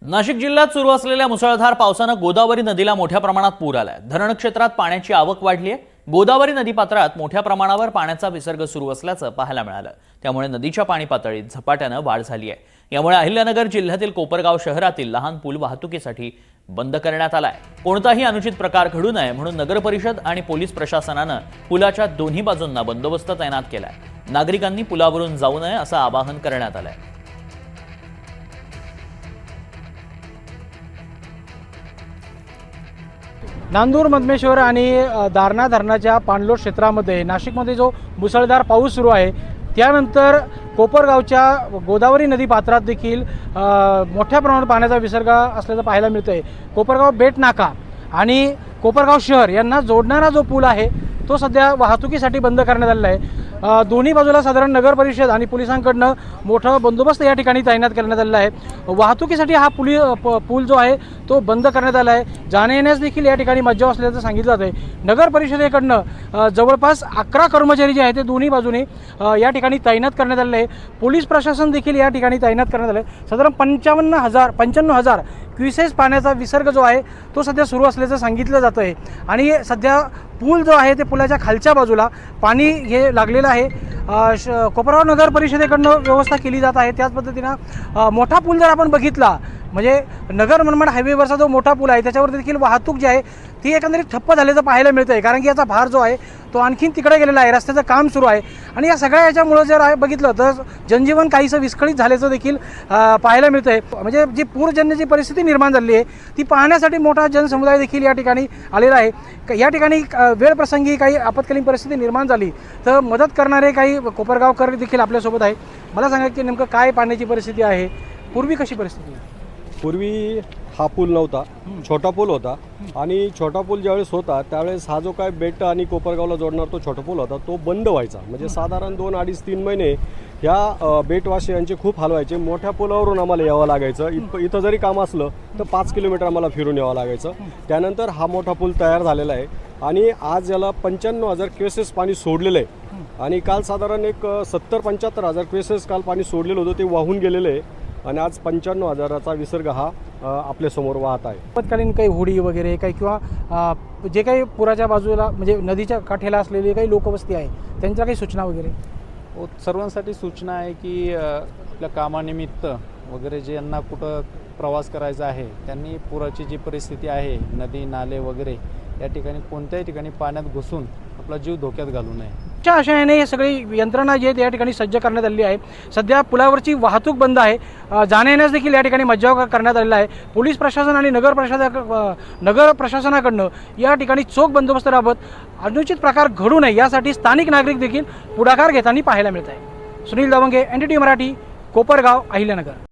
नाशिक जिल्ह्यात सुरू असलेल्या मुसळधार पावसानं गोदावरी नदीला मोठ्या प्रमाणात पूर आलाय। धरण क्षेत्रात पाण्याची आवक वाढली आहे। गोदावरी नदीपात्रात मोठ्या प्रमाणावर पाण्याचा विसर्ग सुरू असल्याचं पाहायला मिळालं। त्यामुळे नदीच्या पाणी पातळीत झपाट्यानं वाढ झाली आहे। यामुळे अहिल्यानगर जिल्ह्यातील कोपरगाव शहरातील लहान पूल वाहतुकीसाठी बंद करण्यात आलाय। कोणताही अनुचित प्रकार घडू नये म्हणून नगर परिषद आणि पोलीस प्रशासनानं पुलाच्या दोन्ही बाजूंना बंदोबस्त तैनात केलाय। नागरिकांनी पुलावरून जाऊ नये असं आवाहन करण्यात आलंय। नांदूर मधमेश्वर आणि दारणा धरणाच्या पाणलोट क्षेत्रामध्ये नाशिकमध्ये जो मुसळधार पाऊस सुरू आहे त्यानंतर कोपरगावच्या गोदावरी नदी पात्रात देखील मोठ्या प्रमाणात पाण्याचा विसर्ग असल्याचं पाहायला मिळतंय। कोपरगाव बेट नाका आणि कोपरगाव शहर यांना जोडणारा जो पूल आहे तो सध्या वाहतुकीसाठी बंद करण्यात आलेला आहे। दोन्ही बाजूला साधारण नगर परिषद आणि पोलिसांकडनं मोठा बंदोबस्त या ठिकाणी तैनात करण्यात आलेला आहे। वाहतुकीसाठी हा पूल जो आहे तो बंद करण्यात आला आहे। जाण्या येण्यास देखील या ठिकाणी मज्जाव असल्याचं सांगितलं जात आहे। नगर परिषदेकडनं जवळपास 11 कर्मचारी जे आहेत ते दोन्ही बाजूने या ठिकाणी तैनात करण्यात आलेले आहे। पोलीस प्रशासन देखील या ठिकाणी तैनात करण्यात आले आहे। साधारण 95,000 क्युसेस पाण्याचा विसर्ग जो आहे तो सध्या सुरू असल्याचं सांगितलं जातं आहे। आणि सध्या पूल जो आहे ते पुलाच्या खालच्या बाजूला पाणी हे लागलेलं आहे। कोपरगाव नगर परिषदेकडनं व्यवस्था केली जात आहे। त्याच पद्धतीनं मोठा पूल जर आपण बघितला म्हणजे नगर मनमाड हायवेवरचा जो मोठा पूल आहे त्याच्यावर देखील वाहतूक जी आहे ती एकंदरीत ठप्प झाल्याचं पाहायला मिळतं आहे। कारण की याचा भार जो आहे तो आणखीन तिकडे गेलेला आहे। रस्त्याचं काम सुरू आहे आणि या सगळ्या याच्यामुळं जर आहे बघितलं तर जनजीवन काहीसं विस्कळीत झाल्याचं देखील पाहायला मिळतं आहे। म्हणजे जी पूरजन्य जी परिस्थिती निर्माण झाली आहे ती पाहण्यासाठी मोठा जनसमुदाय देखील या ठिकाणी आलेला आहे। या ठिकाणी वेळ प्रसंगी काही आपत्कालीन परिस्थिती निर्माण झाली तर मदत करणारे काही कोपरगावकर देखील आपल्यासोबत आहे। मला सांगा की नेमकं काय पाण्याची परिस्थिती आहे, पूर्वी कशी परिस्थिती आहे? पूर्वी हा पूल नव्हता, छोटा पूल होता आणि छोटा पूल ज्यावेळेस होता त्यावेळेस हा जो काय बेट आणि कोपरगावला जोडणार तो छोटा पूल होता तो बंद व्हायचा। म्हणजे साधारण 2, 2.5, 3 महिने ह्या बेटवासियांचे खूप हाल व्हायचे। मोठ्या पुलावरून आम्हाला यावं लागायचं। इथं जरी काम असलं तर 5 किलोमीटर आम्हाला फिरून यावं लागायचं। त्यानंतर हा मोठा पूल तयार झालेला आहे आणि आज याला 95,000 क्युसेस पाणी सोडलेलं आहे आणि काल साधारण एक 70-75,000 क्युसेस काल पाणी सोडलेलं होतं ते वाहून गेलेलं आहे आणि आज 95,000चा विसर्ग हा आपल्यासमोर वाहत आहे। आपत्कालीन काही होडी वगैरे काही किंवा जे काही पुराच्या बाजूला म्हणजे नदीच्या काठेला असलेली काही लोकवस्ती आहे त्यांच्या काही सूचना वगैरे? सर्वांसाठी सूचना आहे की आपल्या कामानिमित्त वगैरे जे यांना कुठं प्रवास करायचा आहे त्यांनी पुराची जी परिस्थिती आहे नदी नाले वगैरे या ठिकाणी कोणत्याही ठिकाणी पाण्यात घुसून आपला जीव धोक्यात घालू नये च्या आशयाने हे सगळी यंत्रणा जी आहे या ठिकाणी सज्ज करण्यात आलेली आहे। सध्या पुलावरची वाहतूक बंद आहे। जाण्या येण्यास देखील या ठिकाणी मज्जाव करण्यात आलेला आहे। पोलीस प्रशासन आणि नगर प्रशासनाकडनं या ठिकाणी चोख बंदोबस्त राबत अनुचित प्रकार घडू नये यासाठी स्थानिक नागरिक देखील पुढाकार घेताना पाहायला मिळत आहे। सुनील दवंगे, NDTV मराठी, कोपरगाव, अहिल्यानगर।